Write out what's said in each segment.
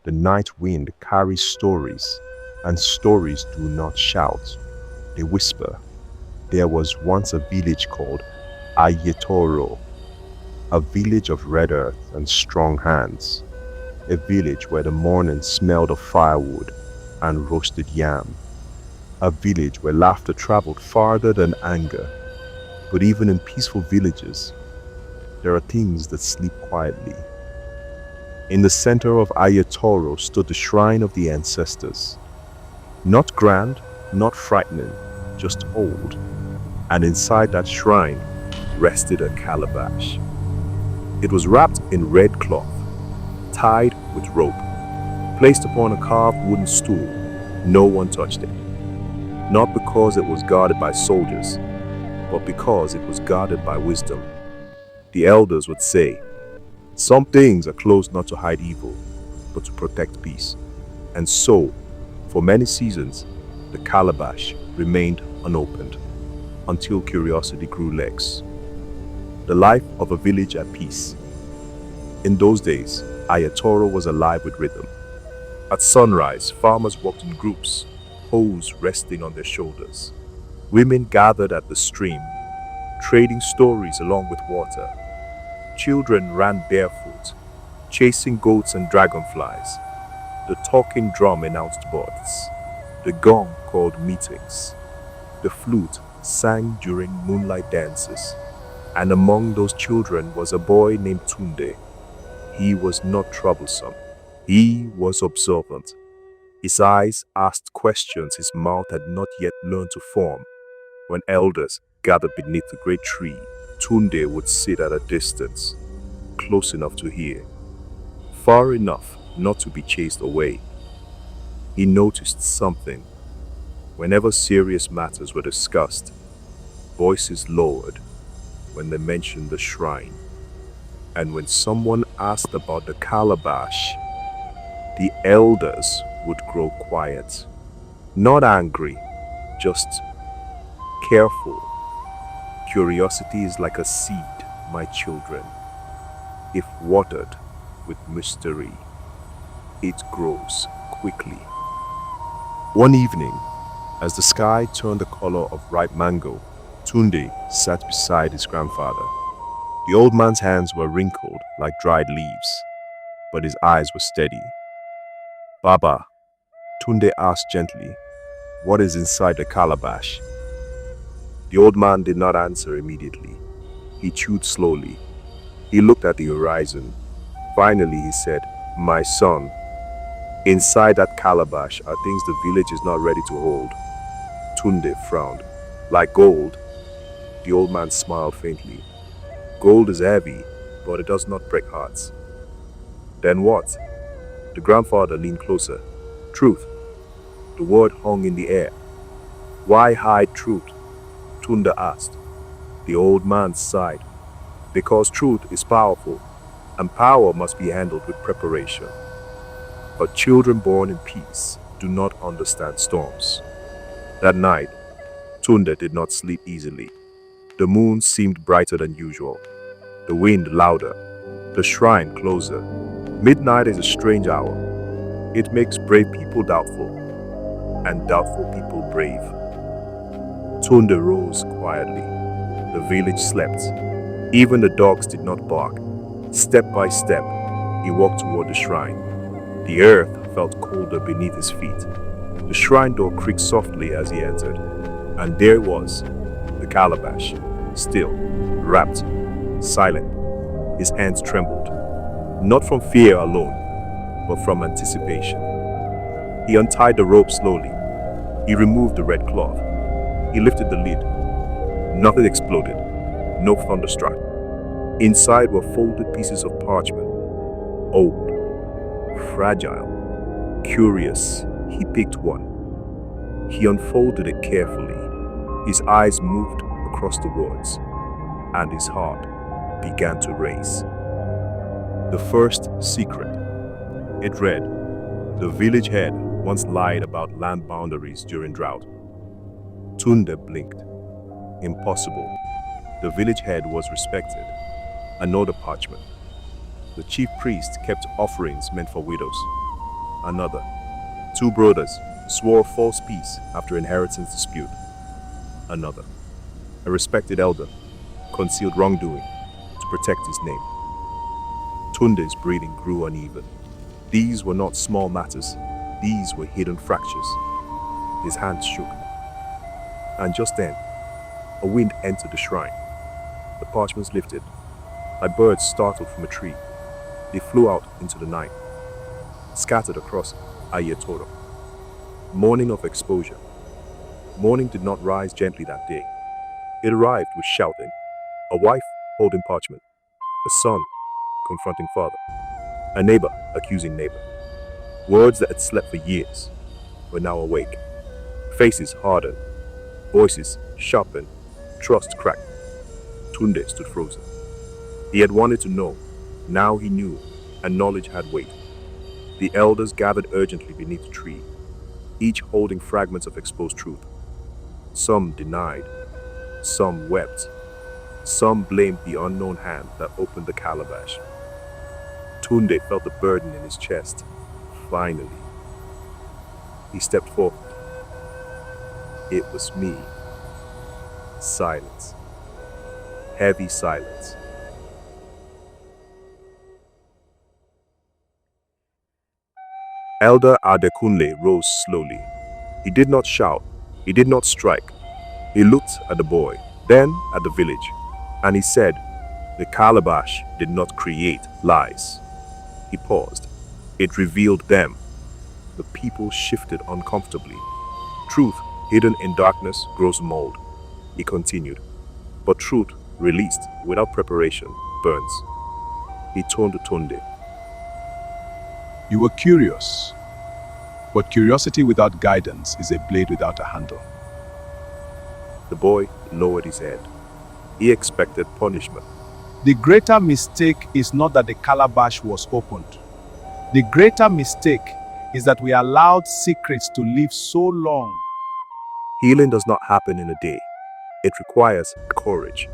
The night wind carries stories, and stories do not shout. They whisper. There was once a village called Aiyetoro, a village of red earth and strong hands, a village where the morning smelled of firewood and roasted yam, a village where laughter traveled farther than anger. But even in peaceful villages, there are things that sleep quietly. In the center of Aiyetoro stood the shrine of the ancestors. Not grand, not frightening, just old. And inside that shrine rested a calabash. It was wrapped in red cloth, tied with rope, placed upon a carved wooden stool. No one touched it. Not because it was guarded by soldiers, but because it was guarded by wisdom. The elders would say, some things are closed not to hide evil, but to protect peace. And so, for many seasons, the calabash remained unopened until curiosity grew legs. The life of a village at peace. In those days, Aiyetoro was alive with rhythm. At sunrise, farmers walked in groups, hoes resting on their shoulders. Women gathered at the stream, trading stories along with water. Children ran barefoot, chasing goats and dragonflies. The talking drum announced births. The gong called meetings. The flute sang during moonlight dances. And among those children was a boy named Tunde. He was not troublesome. He was observant. His eyes asked questions his mouth had not yet learned to form. When elders gathered beneath a great tree, Tunde would sit at a distance, close enough to hear, far enough not to be chased away. He noticed something. Whenever serious matters were discussed, voices lowered when they mentioned the shrine. And when someone asked about the calabash, the elders would grow quiet. Not angry, just careful. Curiosity is like a seed, my children. If watered with mystery, it grows quickly. One evening, as the sky turned the color of ripe mango, Tunde sat beside his grandfather. The old man's hands were wrinkled like dried leaves, but his eyes were steady. Baba, Tunde asked gently, what is inside the calabash? The old man did not answer immediately. He chewed slowly. He looked at the horizon. Finally, he said, my son, inside that calabash are things the village is not ready to hold. Tunde frowned. Like gold? The old man smiled faintly. Gold is heavy, but it does not break hearts. Then what? The grandfather leaned closer. Truth. The word hung in the air. Why hide truth? Tunde asked. The old man sighed. Because truth is powerful, and power must be handled with preparation. But children born in peace do not understand storms. That night, Tunde did not sleep easily. The moon seemed brighter than usual, the wind louder, the shrine closer. Midnight is a strange hour. It makes brave people doubtful, and doubtful people brave. Tunde rose quietly. The village slept. Even the dogs did not bark. Step by step, he walked toward the shrine. The earth felt colder beneath his feet. The shrine door creaked softly as he entered, and there it was, the calabash, still, wrapped, silent. His hands trembled, not from fear alone, but from anticipation. He untied the rope slowly. He removed the red cloth. He lifted the lid. Nothing exploded. No thunder struck. Inside were folded pieces of parchment. Old, fragile, curious. He picked one. He unfolded it carefully. His eyes moved across the words, and his heart began to race. The first secret. It read, the village head once lied about land boundaries during drought. Tunde blinked. Impossible. The village head was respected. Another parchment. The chief priest kept offerings meant for widows. Another. Two brothers swore false peace after inheritance dispute. Another. A respected elder concealed wrongdoing to protect his name. Tunde's breathing grew uneven. These were not small matters. These were hidden fractures. His hands shook. And just then, a wind entered the shrine. The parchments lifted, like birds startled from a tree. They flew out into the night, scattered across Aiyetoro. Morning of exposure. Morning did not rise gently that day. It arrived with shouting, a wife holding parchment, a son confronting father, a neighbor accusing neighbor. Words that had slept for years were now awake. Faces hardened, voices sharpened, trust cracked. Tunde stood frozen. He had wanted to know. Now he knew, and knowledge had weight. The elders gathered urgently beneath the tree, each holding fragments of exposed truth. Some denied, some wept, some blamed the unknown hand that opened the calabash. Tunde felt the burden in his chest. Finally, he stepped forward. It was me. Silence. Heavy silence. Elder Adekunle rose slowly. He did not shout. He did not strike. He looked at the boy, then at the village, and he said, "The calabash did not create lies." He paused. It revealed them. The people shifted uncomfortably. Truth hidden in darkness grows mold. He continued. But truth released without preparation burns. He turned to Tunde. You were curious, but curiosity without guidance is a blade without a handle. The boy lowered his head. He expected punishment. The greater mistake is not that the calabash was opened. The greater mistake is that we allowed secrets to live so long. Healing does not happen in a day. It requires courage.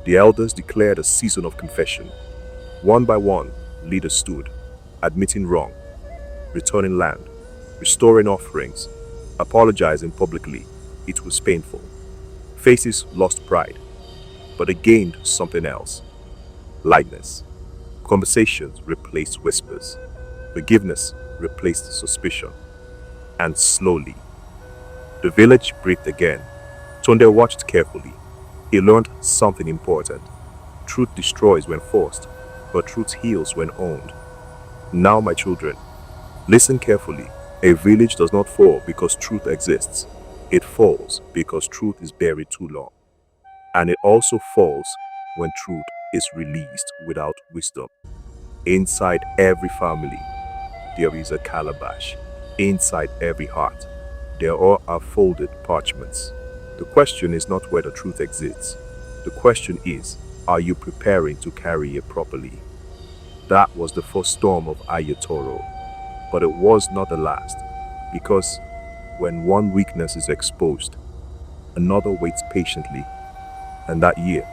The elders declared a season of confession. One by one, leaders stood, admitting wrong, returning land, restoring offerings, apologizing publicly. It was painful. Faces lost pride, but they gained something else. Lightness. Conversations replaced whispers. Forgiveness replaced suspicion. And slowly, the village breathed again. Tunde watched carefully. He learned something important. Truth destroys when forced, but truth heals when owned. Now, my children, listen carefully. A village does not fall because truth exists. It falls because truth is buried too long. And it also falls when truth is released without wisdom. Inside every family, there is a calabash. Inside every heart, there are folded parchments. The question is not whether truth exists. The question is, are you preparing to carry it properly? That was the first storm of Aiyetoro, but it was not the last, because when one weakness is exposed, another waits patiently. And that year,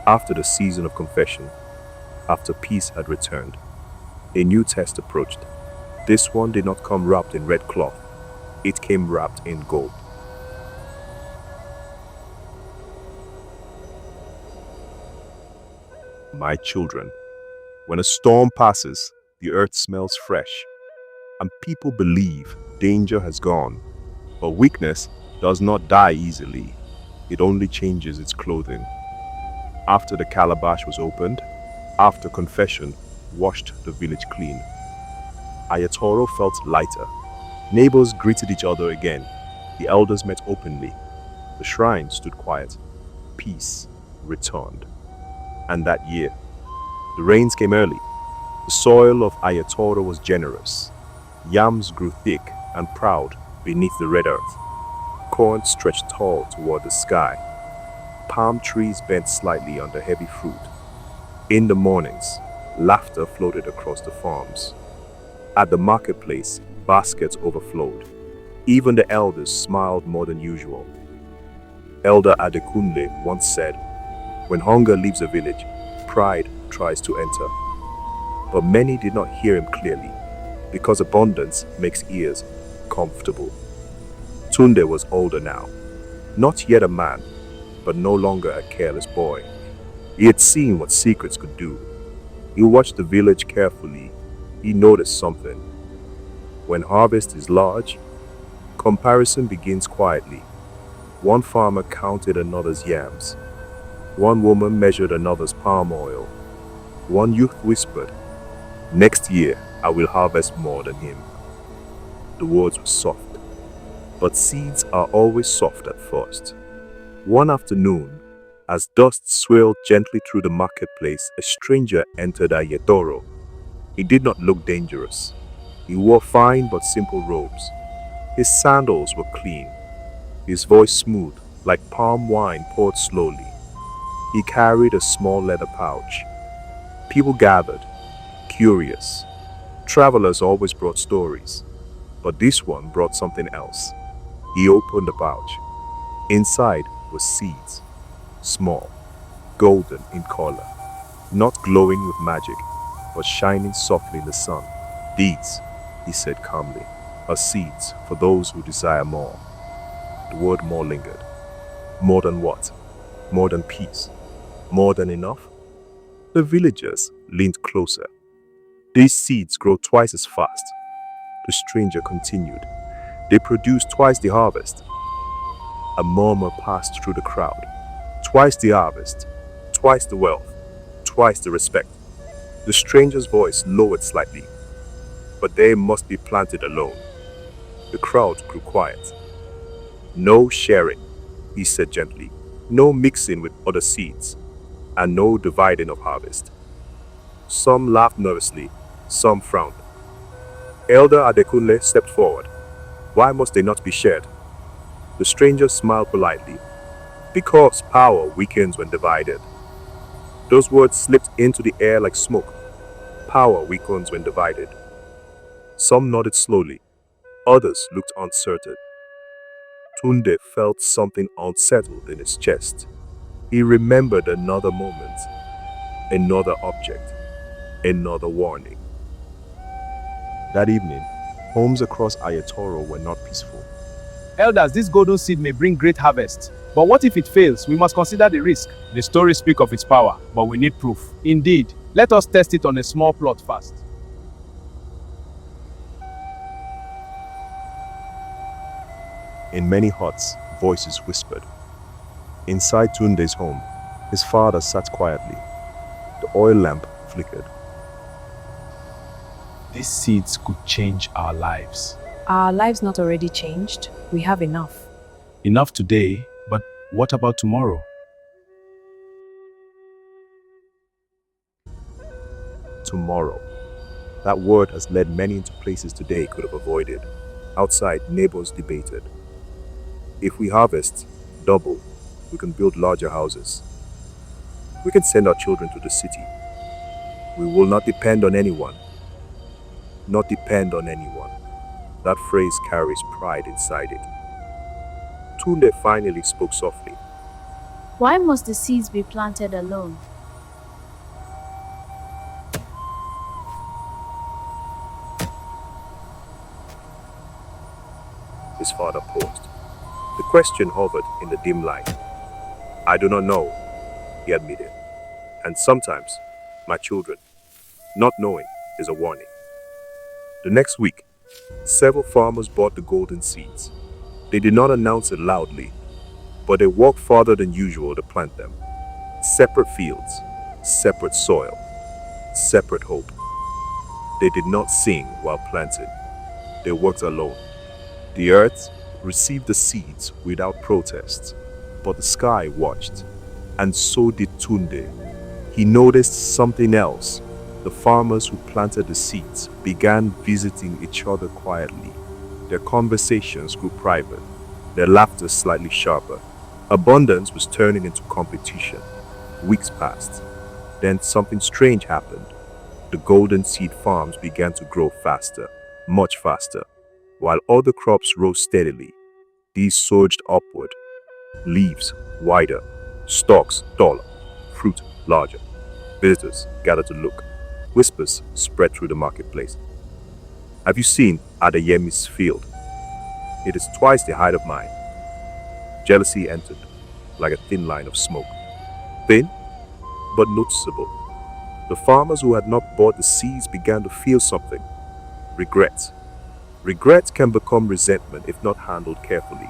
after the season of confession, after peace had returned, a new test approached. This one did not come wrapped in red cloth. It came wrapped in gold. My children, when a storm passes, the earth smells fresh, and people believe danger has gone. But weakness does not die easily. It only changes its clothing. After the calabash was opened, after confession washed the village clean, Aiyetoro felt lighter. Neighbors greeted each other again. The elders met openly. The shrine stood quiet. Peace returned. And that year, the rains came early. The soil of Aiyetoro was generous. Yams grew thick and proud beneath the red earth. Corn stretched tall toward the sky. Palm trees bent slightly under heavy fruit. In the mornings, laughter floated across the farms. At the marketplace, baskets overflowed. Even the elders smiled more than usual. Elder Adekunle once said, "When hunger leaves a village, pride tries to enter." But many did not hear him clearly. because abundance makes ears comfortable. Tunde was older now, not yet a man, but no longer a careless boy. He had seen what secrets could do. He watched the village carefully. He noticed something. When harvest is large, comparison begins quietly. One farmer counted another's yams. One woman measured another's palm oil. One youth whispered, "Next year I will harvest more than him." The words were soft, but seeds are always soft at first. One afternoon, as dust swirled gently through the marketplace, a stranger entered Aiyetoro. He did not look dangerous. He wore fine but simple robes. His sandals were clean, his voice smooth, like palm wine poured slowly. He carried a small leather pouch. People gathered, curious. Travelers always brought stories, but this one brought something else. He opened the pouch. Inside were seeds, small, golden in color, not glowing with magic, but shining softly in the sun. "These," he said calmly, "are seeds for those who desire more." The word more lingered. More than what? More than peace? More than enough? The villagers leaned closer. "These seeds grow twice as fast," the stranger continued. "They produce twice the harvest." A murmur passed through the crowd. "Twice the harvest, twice the wealth, twice the respect." The stranger's voice lowered slightly. "But they must be planted alone." The crowd grew quiet. "No sharing," he said gently. "No mixing with other seeds, and no dividing of harvest." Some laughed nervously, some frowned. Elder Adekunle stepped forward. "Why must they not be shared?" The stranger smiled politely. "Because power weakens when divided." Those words slipped into the air like smoke. Power weakens when divided. Some nodded slowly. Others looked uncertain. Tunde felt something unsettled in his chest. He remembered another moment, another object, another warning. That evening, homes across Aiyetoro were not peaceful. Elders, this golden seed may bring great harvest. But what if it fails? We must consider the risk. The stories speak of its power, but we need proof. Indeed, let us test it on a small plot first. In many huts, voices whispered. Inside Tunde's home, his father sat quietly. The oil lamp flickered. These seeds could change our lives. Our lives not already changed? We have enough. Enough today, but what about tomorrow? Tomorrow. That word has led many into places today could have avoided. Outside, neighbors debated. If we harvest double, we can build larger houses. We can send our children to the city. We will not depend on anyone. Not depend on anyone. That phrase carries pride inside it. Tunde finally spoke softly. Why must the seeds be planted alone? His father paused. The question hovered in the dim light. "I do not know," he admitted. "And sometimes, my children, not knowing is a warning." The next week, several farmers bought the golden seeds. They did not announce it loudly, but they walked farther than usual to plant them. Separate fields, separate soil, separate hope. They did not sing while planting. They worked alone. The earth received the seeds without protest, but the sky watched, and so did Tunde. He noticed something else. The farmers who planted the seeds began visiting each other quietly. Their conversations grew private, their laughter slightly sharper. Abundance was turning into competition. Weeks passed. Then something strange happened. The golden seed farms began to grow faster, much faster. While other crops rose steadily, these surged upward. Leaves wider, stalks taller, fruit larger. Visitors gathered to look. Whispers spread through the marketplace. Have you seen Adeyemi's field? It is twice the height of mine. Jealousy entered, like a thin line of smoke. Thin, but noticeable. The farmers who had not bought the seeds began to feel something. Regret. Regret can become resentment if not handled carefully.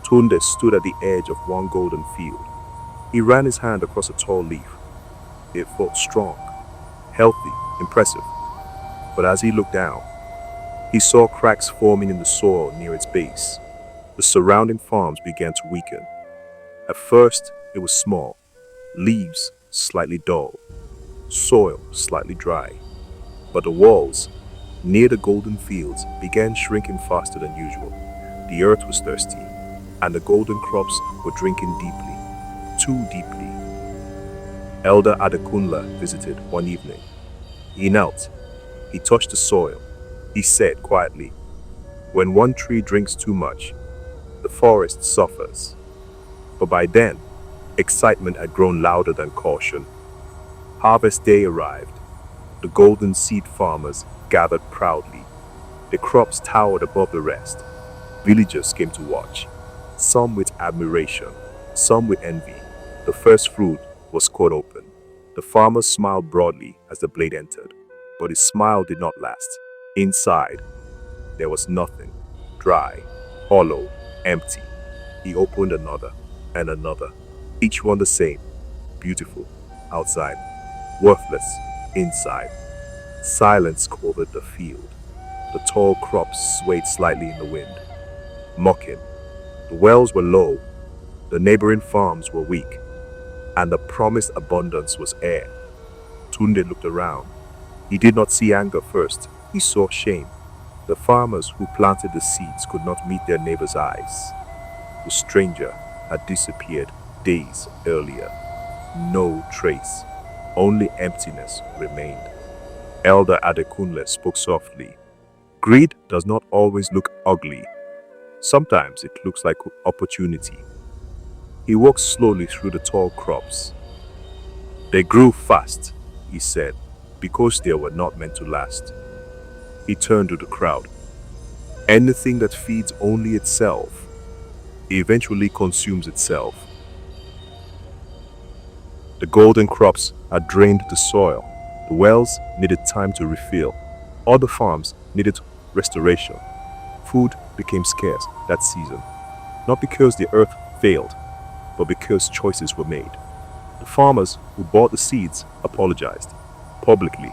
Tunde stood at the edge of one golden field. He ran his hand across a tall leaf. It felt strong, healthy, impressive. But as he looked down, he saw cracks forming in the soil near its base. The surrounding farms began to weaken. At first, it was small, leaves slightly dull, soil slightly dry. But the walls, near the golden fields, began shrinking faster than usual. The earth was thirsty, and the golden crops were drinking deeply, too deeply. Elder Adekunle visited one evening. He knelt. He touched the soil. He said quietly, "When one tree drinks too much, the forest suffers." But by then, excitement had grown louder than caution. Harvest day arrived. The golden seed farmers gathered proudly. The crops towered above the rest. Villagers came to watch, some with admiration, some with envy. The first fruit was cut open. The farmer smiled broadly as the blade entered, but his smile did not last. Inside, there was nothing, dry, hollow, empty. He opened another and another, each one the same, beautiful outside, worthless inside. Silence covered the field. The tall crops swayed slightly in the wind, mocking. The wells were low, the neighboring farms were weak, and the promised abundance was air. Tunde looked around. He did not see anger first, he saw shame. The farmers who planted the seeds could not meet their neighbors' eyes. The stranger had disappeared days earlier. No trace, only emptiness remained. Elder Adekunle spoke softly. Greed does not always look ugly. Sometimes it looks like opportunity. He walked slowly through the tall crops. They grew fast, he said, because they were not meant to last. He turned to the crowd. Anything that feeds only itself eventually consumes itself. The golden crops had drained the soil. The wells needed time to refill. Other farms needed restoration. Food became scarce that season, not because the earth failed, but because choices were made. The farmers who bought the seeds apologized publicly.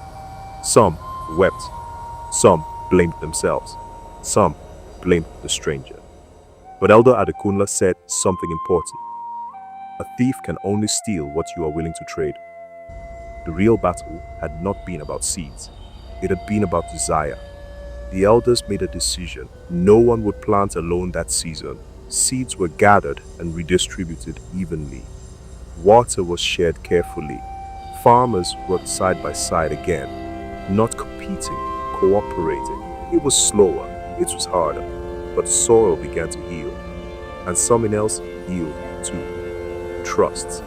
Some wept. Some blamed themselves. Some blamed the stranger. But Elder Adekunle said something important. A thief can only steal what you are willing to trade. The real battle had not been about seeds. It had been about desire. The elders made a decision. No one would plant alone that season. Seeds were gathered and redistributed evenly. Water was shared carefully. Farmers worked side by side again, not competing, cooperating. It was slower, it was harder, but soil began to heal. And something else healed too. Trust.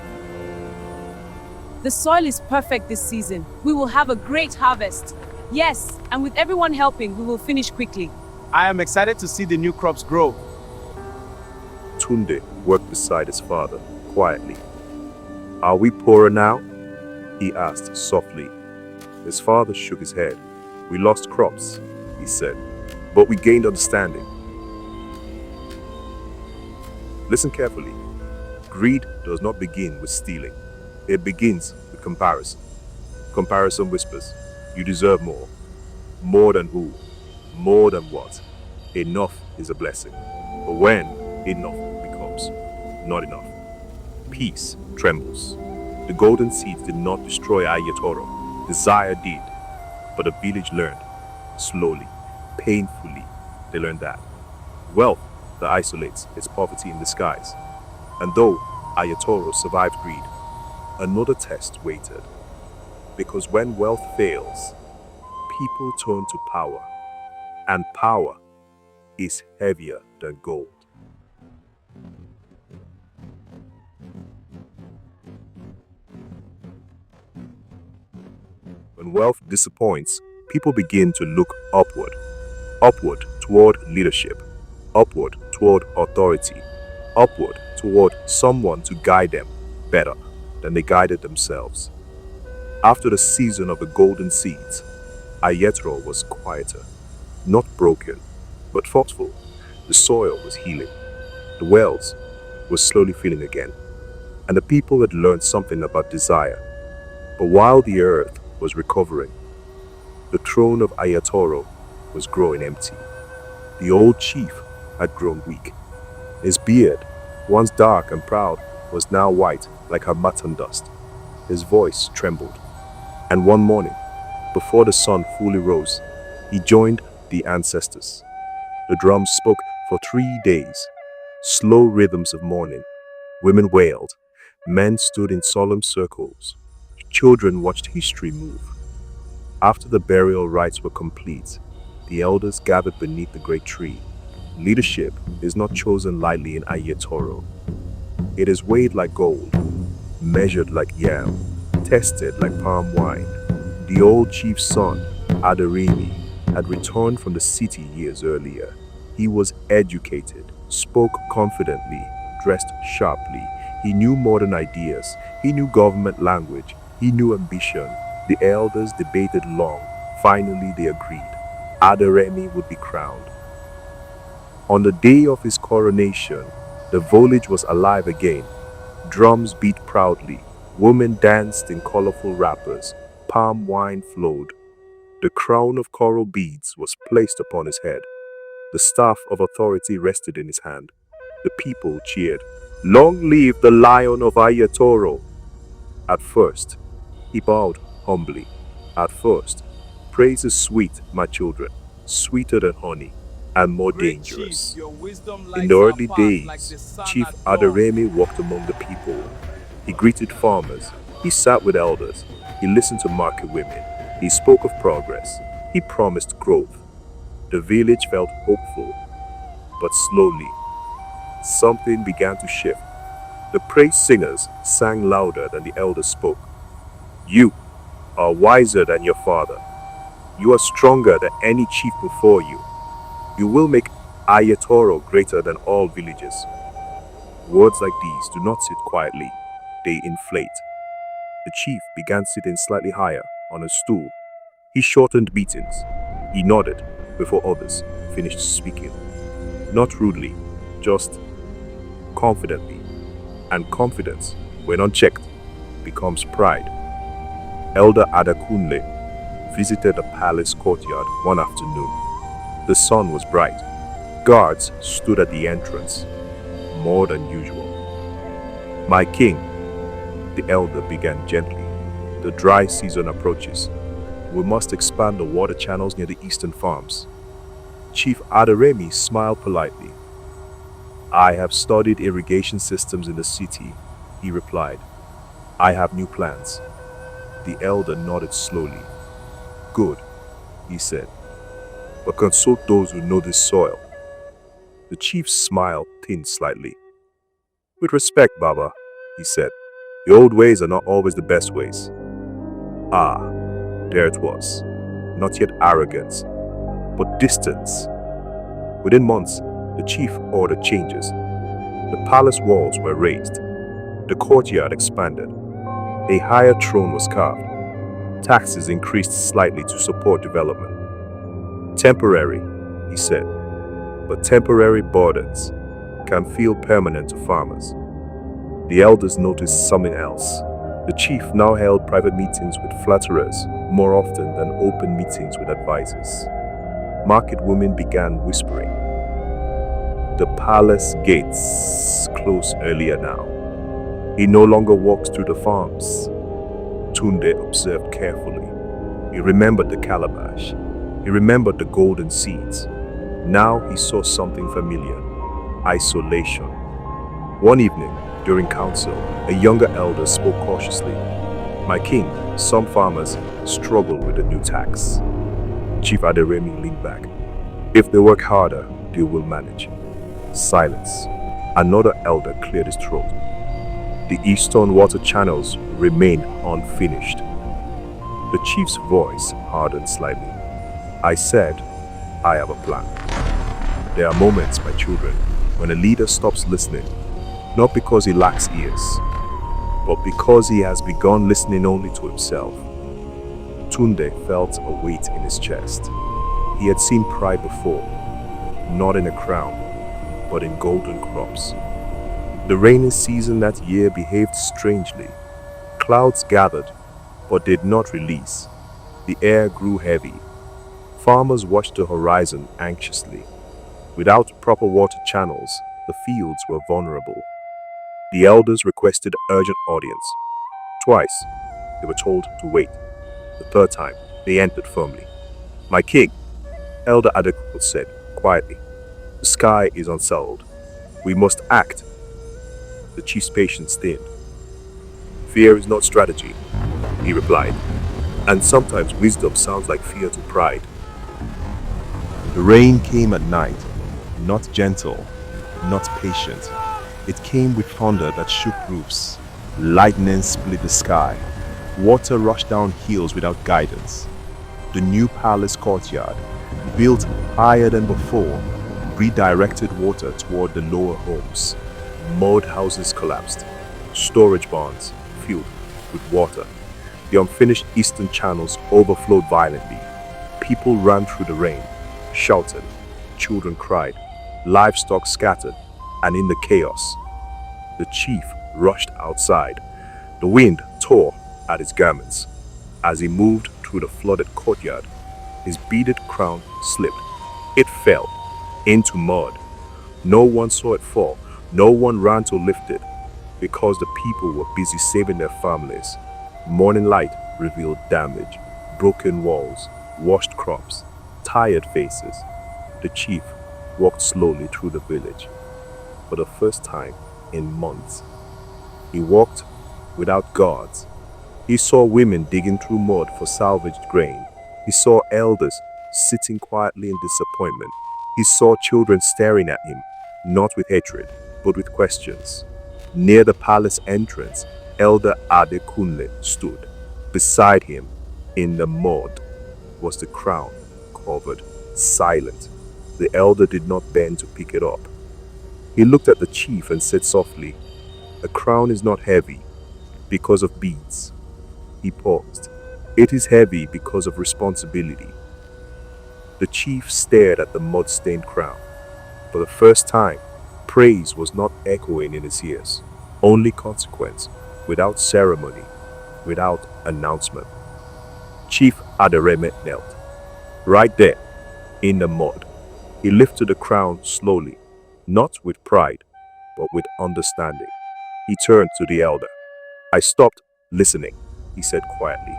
The soil is perfect this season. We will have a great harvest. Yes, and with everyone helping, we will finish quickly. I am excited to see the new crops grow. Tunde worked beside his father, quietly. Are we poorer now? He asked softly. His father shook his head. We lost crops, he said, but we gained understanding. Listen carefully. Greed does not begin with stealing. It begins with comparison. Comparison whispers, you deserve more. More than who? More than what? Enough is a blessing. But when enough becomes not enough, peace trembles. The golden seeds did not destroy Aiyetoro. Desire did. But the village learned. Slowly, painfully, they learned that wealth that isolates is poverty in disguise. And though Aiyetoro survived greed, another test waited. Because when wealth fails, people turn to power. And power is heavier than gold. When wealth disappoints, people begin to look upward, upward toward leadership, upward toward authority, upward toward someone to guide them better than they guided themselves. After the season of the golden seeds, Aiyetoro was quieter, not broken, but thoughtful. The soil was healing, the wells were slowly filling again, and the people had learned something about desire. But while the earth was recovering, the throne of Aiyetoro was growing empty. The old chief had grown weak. His beard, once dark and proud, was now white like harmattan dust. His voice trembled. And one morning, before the sun fully rose, he joined the ancestors. The drums spoke for 3 days, slow rhythms of mourning. Women wailed, men stood in solemn circles, children watched history move. After the burial rites were complete, the elders gathered beneath the great tree. Leadership is not chosen lightly in Aiyetoro. It is weighed like gold, measured like yam, tested like palm wine. The old chief's son, Adarimi, had returned from the city years earlier. He was educated, spoke confidently, dressed sharply. He knew modern ideas. He knew government language. He knew ambition. The elders debated long. Finally, they agreed. Adaremi would be crowned. On the day of his coronation, the village was alive again. Drums beat proudly. Women danced in colorful wrappers. Palm wine flowed. The crown of coral beads was placed upon his head. The staff of authority rested in his hand. The people cheered, "Long live the Lion of Aiyetoro!" At first, he bowed humbly. At first, praise is sweet, my children, sweeter than honey, and more dangerous. In the early days, Chief Adaremi walked among the people. He greeted farmers. He sat with elders. He listened to market women. He spoke of progress. He promised growth. The village felt hopeful. But slowly, something began to shift. The praise singers sang louder than the elders spoke. "You are wiser than your father. You are stronger than any chief before you. You will make Aiyetoro greater than all villages." Words like these do not sit quietly, they inflate. The chief began sitting slightly higher on a stool. He shortened beatings. He nodded before others finished speaking. Not rudely, just confidently. And confidence, when unchecked, becomes pride. Elder Adakunle visited the palace courtyard one afternoon. The sun was bright. Guards stood at the entrance, more than usual. "My king," the elder began gently, "the dry season approaches. We must expand the water channels near the eastern farms." Chief Adaremi smiled politely. "I have studied irrigation systems in the city," he replied. "I have new plans." The elder nodded slowly. "Good," he said, "but consult those who know this soil." The chief smiled thinned slightly. "With respect, Baba," he said, "the old ways are not always the best ways." Ah, there it was. Not yet arrogance, but distance. Within months, the chief ordered changes. The palace walls were raised. The courtyard expanded. A higher throne was carved. Taxes increased slightly to support development. "Temporary," he said, "but temporary burdens can feel permanent to farmers." The elders noticed something else. The chief now held private meetings with flatterers more often than open meetings with advisors. Market women began whispering. The palace gates close earlier now. He no longer walks through the farms. Tunde observed carefully. He remembered the calabash. He remembered the golden seeds. Now he saw something familiar. Isolation. One evening, during council, a younger elder spoke cautiously. "My king, some farmers struggle with the new tax." Chief Adaremi leaned back. "If they work harder, they will manage." Silence. Another elder cleared his throat. "The eastern water channels remain unfinished." The chief's voice hardened slightly. I said, I have a plan. There are moments, my children, when a leader stops listening, not because he lacks ears, but because he has begun listening only to himself. Tunde felt a weight in his chest. He had seen pride before, not in a crown, but in golden crops. The rainy season that year behaved strangely. Clouds gathered, but did not release. The air grew heavy. Farmers watched the horizon anxiously. Without proper water channels, the fields were vulnerable. The elders requested urgent audience. Twice, they were told to wait. The third time, they entered firmly. My king, Elder Adekunle said quietly, the sky is unsettled. We must act. The chief's patience thinned. Fear is not strategy, he replied, and sometimes wisdom sounds like fear to pride. The rain came at night, not gentle, not patient. It came with thunder that shook roofs. Lightning split the sky. Water rushed down hills without guidance. The new palace courtyard, built higher than before, redirected water toward the lower homes. Mud houses collapsed, storage barns filled with water. The unfinished eastern channels overflowed violently. People ran through the rain, shouted, children cried, livestock scattered, and in the chaos, the chief rushed outside. The wind tore at his garments. As he moved through the flooded courtyard, his beaded crown slipped. It fell into mud. No one saw it fall. No one ran to lift it because the people were busy saving their families. Morning light revealed damage, broken walls, washed crops, tired faces. The chief walked slowly through the village. For the first time in months, he walked without guards. He saw women digging through mud for salvaged grain. He saw elders sitting quietly in disappointment. He saw children staring at him, not with hatred, but with questions. Near the palace entrance, Elder Adekunle stood. Beside him, in the mud, was the crown, covered, silent. The elder did not bend to pick it up. He looked at the chief and said softly, "A crown is not heavy because of beads." He paused. "It is heavy because of responsibility." The chief stared at the mud-stained crown. For the first time, praise was not echoing in his ears. Only consequence, without ceremony, without announcement. Chief Adereme knelt. Right there, in the mud, he lifted the crown slowly, not with pride, but with understanding. He turned to the elder. "I stopped listening," he said quietly.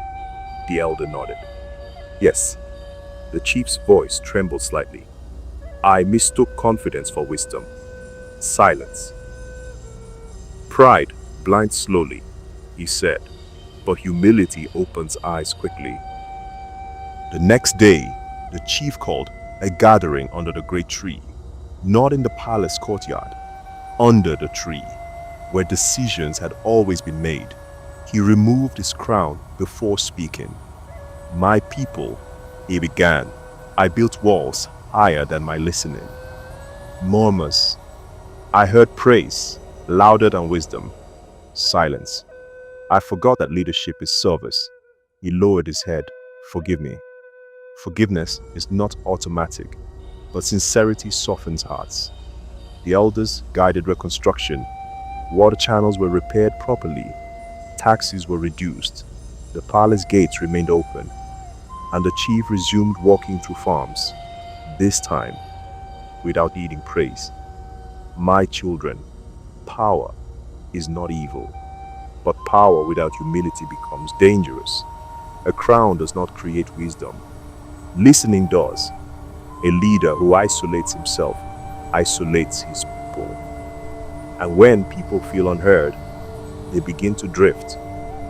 The elder nodded. "Yes." The chief's voice trembled slightly. "I mistook confidence for wisdom." Silence. "Pride blinds slowly," he said, "but humility opens eyes quickly." The next day, the chief called a gathering under the great tree, not in the palace courtyard, under the tree, where decisions had always been made. He removed his crown before speaking. "My people," he began, "I built walls higher than my listening." Murmurs. I heard praise, louder than wisdom. Silence. I forgot that leadership is service. He lowered his head. "Forgive me." Forgiveness is not automatic, but sincerity softens hearts. The elders guided reconstruction. Water channels were repaired properly. Taxes were reduced. The palace gates remained open. And the chief resumed walking through farms, this time without needing praise. My children, power is not evil, but power without humility becomes dangerous. A crown does not create wisdom. Listening does. A leader who isolates himself isolates his people. And when people feel unheard, they begin to drift.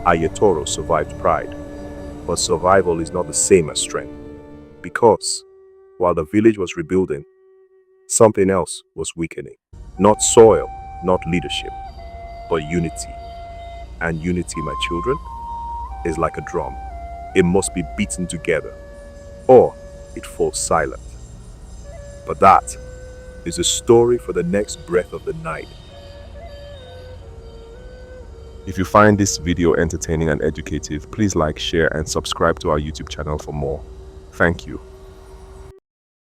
Aiyetoro survived pride, but survival is not the same as strength. Because while the village was rebuilding, something else was weakening. Not soil, not leadership, but unity. And unity, my children, is like a drum. It must be beaten together, or it falls silent. But that is a story for the next breath of the night. If you find this video entertaining and educative, please like, share, and subscribe to our YouTube channel for more. Thank you.